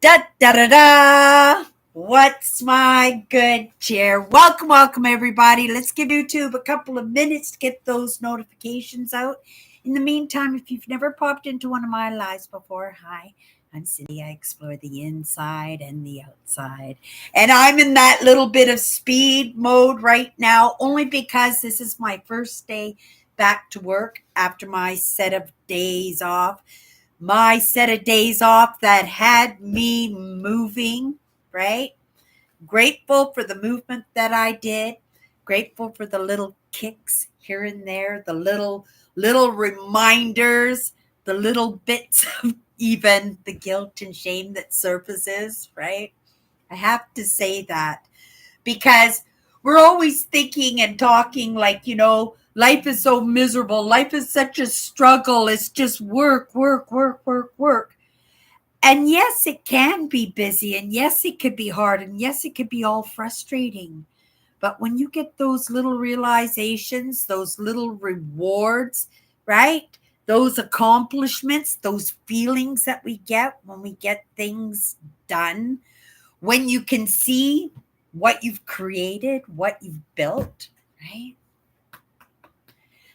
Da da da da. What's my good cheer? Welcome, everybody. Let's give YouTube a couple of minutes to get those notifications out. In the meantime, if you've never popped into one of my lives before, hi, I'm Cindy. I explore the inside and the outside. And I'm in that little bit of speed mode right now, only because this is my first day back to work after my set of days off. My set of days off that had me moving, right? Grateful for the movement that I did. Grateful for the little kicks here and there, the little reminders, the little bits of even the guilt and shame that surfaces, right? I have to say that because we're always thinking and talking like, life is so miserable. Life is such a struggle. It's just work, work, work, work, work. And yes, it can be busy. And yes, it could be hard. And yes, it could be all frustrating. But when you get those little realizations, those little rewards, right? Those accomplishments, those feelings that we get when we get things done, when you can see what you've created, what you've built, right?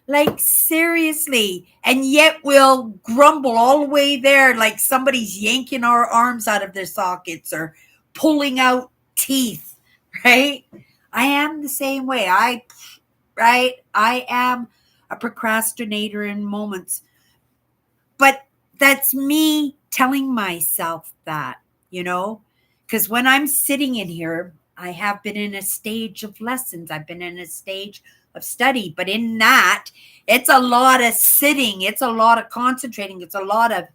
Like seriously. And yet we'll grumble all the way there like somebody's yanking our arms out of their sockets or pulling out teeth, right? I am the same way. I am a procrastinator in moments. But that's me telling myself that, because when I'm sitting in here, I have been in a stage of lessons. I've been in a stage of study, but in that, it's a lot of sitting. It's a lot of concentrating. It's a lot of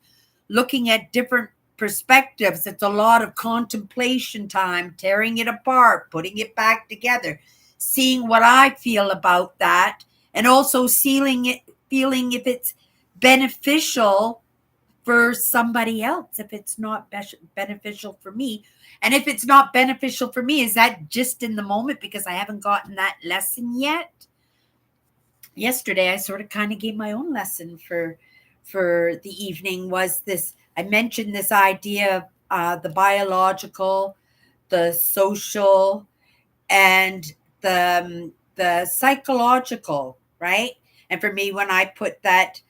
looking at different perspectives. It's a lot of contemplation time, tearing it apart, putting it back together, seeing what I feel about that, and also feeling if it's beneficial for somebody else, if it's not beneficial for me. And if it's not beneficial for me, is that just in the moment because I haven't gotten that lesson yet? Yesterday, I sort of kind of gave my own lesson for the evening. Was this, I mentioned this idea of the biological, the social, and the psychological, right? And for me, when I put that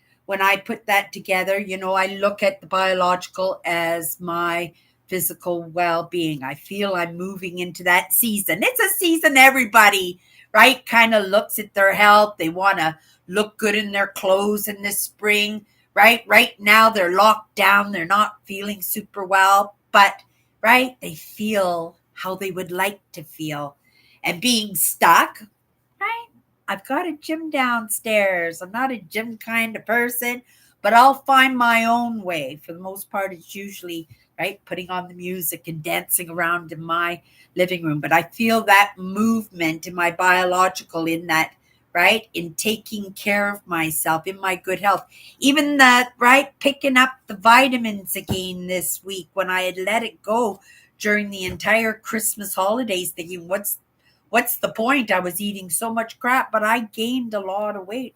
together, I look at the biological as my physical well-being. I feel I'm moving into that season. It's a season everybody, right, kind of looks at their health. They want to look good in their clothes in the spring, right? Right now they're locked down. They're not feeling super well, but right, they feel how they would like to feel. And being stuck, right? I've got a gym downstairs. I'm not a gym kind of person, but I'll find my own way. For the most part, it's usually, right, putting on the music and dancing around in my living room. But I feel that movement in my biological, in that, right, in taking care of myself, in my good health. Even that, right, picking up the vitamins again this week when I had let it go during the entire Christmas holidays, thinking, what's the point? I was eating so much crap, but I gained a lot of weight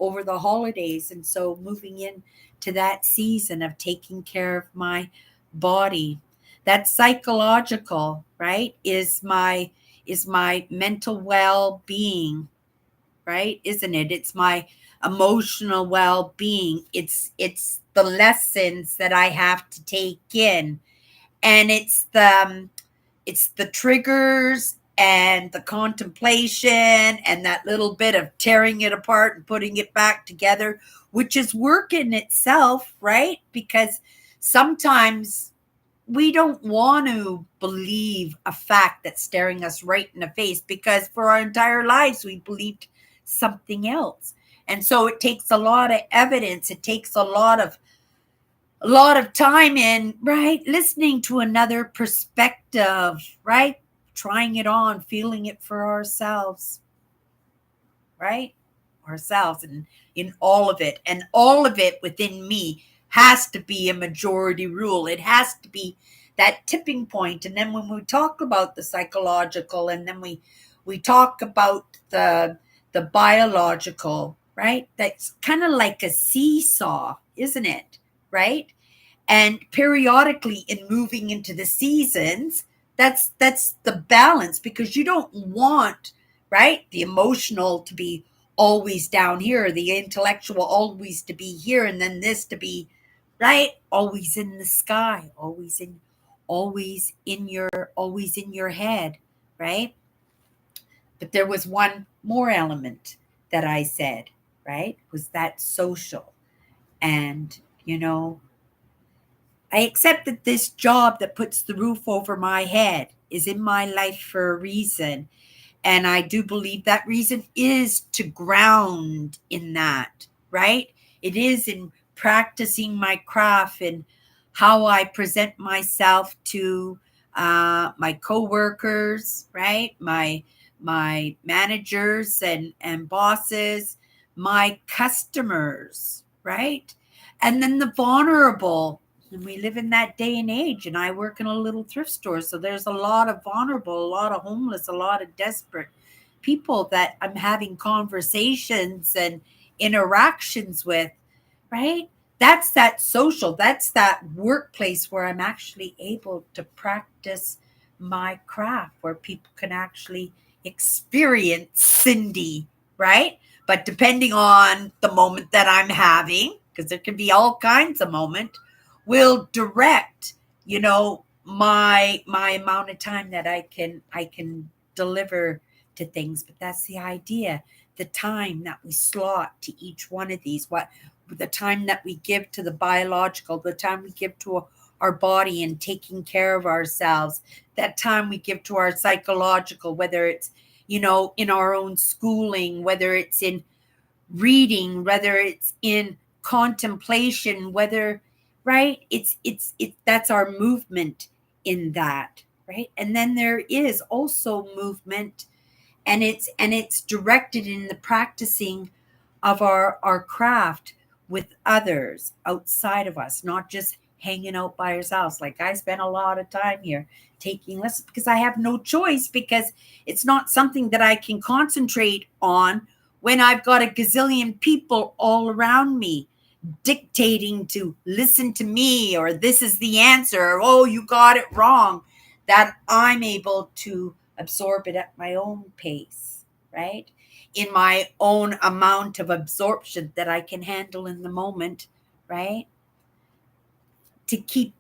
over the holidays. And so moving in to that season of taking care of my body, that psychological, right, is my mental well-being, right? Isn't it? It's my emotional well-being. It's the lessons that I have to take in. And it's the triggers and the contemplation and that little bit of tearing it apart and putting it back together, which is work in itself, right? Because sometimes we don't want to believe a fact that's staring us right in the face, because for our entire lives we believed something else. And so it takes a lot of evidence. It takes a lot of time in, right, listening to another perspective, right, trying it on, feeling it for ourselves, right, ourselves, and in all of it. And all of it within me has to be a majority rule. It has to be that tipping point. And then when we talk about the psychological, and then we talk about the biological, right, that's kind of like a seesaw, isn't it, right? And periodically in moving into the seasons, that's the balance, because you don't want, right, the emotional to be always down here, the intellectual always to be here, and then this to be, right, always in the sky, always in your head, right? But there was one more element that I said, right, was that social. And I accept that this job that puts the roof over my head is in my life for a reason. And I do believe that reason is to ground in that, right? It is in practicing my craft and how I present myself to my coworkers, right? My managers and bosses, my customers, right? And then the vulnerable. And we live in that day and age, and I work in a little thrift store. So there's a lot of vulnerable, a lot of homeless, a lot of desperate people that I'm having conversations and interactions with, right? That's that social, that's that workplace where I'm actually able to practice my craft, where people can actually experience Cindy, right? But depending on the moment that I'm having, because there can be all kinds of moment, will direct, my amount of time that I can deliver to things. But that's the idea, the time that we slot to each one of these, what the time that we give to the biological, the time we give to our body and taking care of ourselves, that time we give to our psychological, whether it's in our own schooling, whether it's in reading, whether it's in contemplation, whether, right, it's that's our movement in that, right? And then there is also movement, and it's directed in the practicing of our craft with others outside of us, not just hanging out by ourselves. Like, I spend a lot of time here taking lessons because I have no choice, because it's not something that I can concentrate on when I've got a gazillion people all around me dictating to listen to me, or this is the answer, or oh, you got it wrong. That I'm able to absorb it at my own pace, right? In my own amount of absorption that I can handle in the moment, right? To keep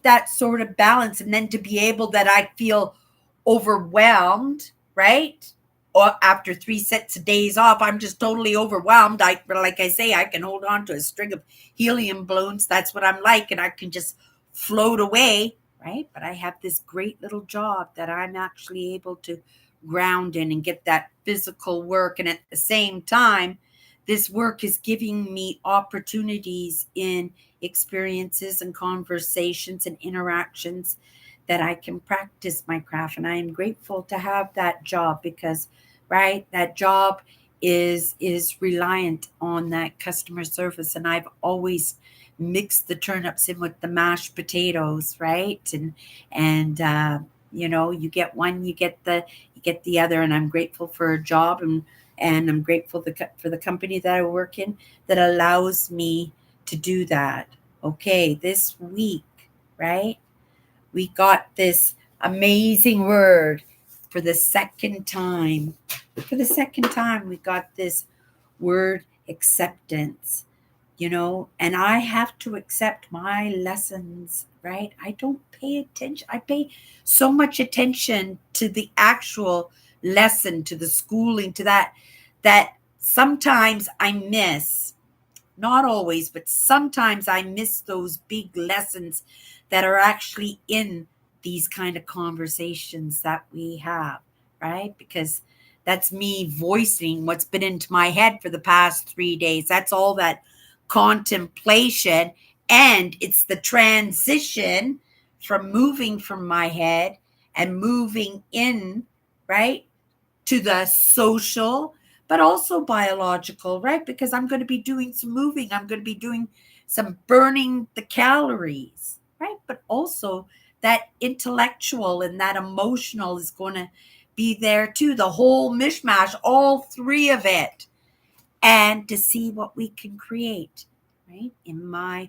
that sort of balance, and then to be able that I feel overwhelmed, right? Or after 3 sets of days off, I'm just totally overwhelmed. Like I say, I can hold on to a string of helium balloons. That's what I'm like, and I can just float away, right? But I have this great little job that I'm actually able to ground in and get that physical work. And at the same time, this work is giving me opportunities in experiences and conversations and interactions that I can practice my craft. And I am grateful to have that job, because, right, that job is reliant on that customer service. And I've always mixed the turnips in with the mashed potatoes, right? And you get one, you get the other. And I'm grateful for a job, and I'm grateful for the company that I work in that allows me to do that. Okay, this week, right? We got this amazing word for the second time. For the second time, we got this word acceptance, and I have to accept my lessons, right? I don't pay attention. I pay so much attention to the actual lesson, to the schooling, to that sometimes I miss, not always, but sometimes I miss those big lessons that are actually in these kind of conversations that we have, right? Because that's me voicing what's been into my head for the past 3 days. That's all that contemplation. And it's the transition from moving from my head and moving in, right, to the social, but also biological, right? Because I'm going to be doing some moving, I'm going to be doing some burning the calories, right? But also that intellectual and that emotional is going to be there too, the whole mishmash, all three of it, and to see what we can create, right? In my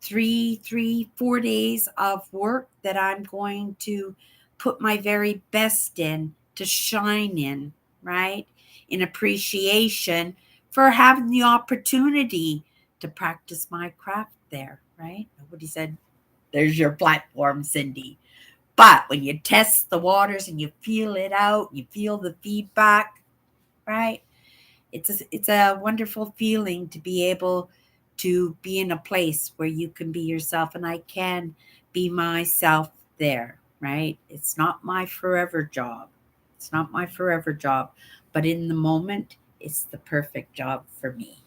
4 days of work that I'm going to put my very best in to shine in, right? In appreciation for having the opportunity to practice my craft there, right? Nobody said, there's your platform, Cindy. But when you test the waters and you feel it out, you feel the feedback, right? It's a wonderful feeling to be able to be in a place where you can be yourself, and I can be myself there, right? It's not my forever job. It's not my forever job, but in the moment, it's the perfect job for me.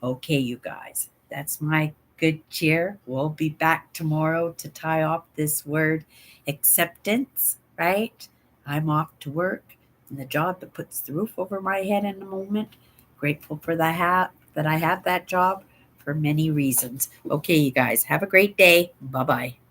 Okay, you guys, that's my good cheer. We'll be back tomorrow to tie off this word acceptance, right? I'm off to work in the job that puts the roof over my head in a moment. Grateful for that I have that job for many reasons. Okay, you guys, have a great day. Bye bye.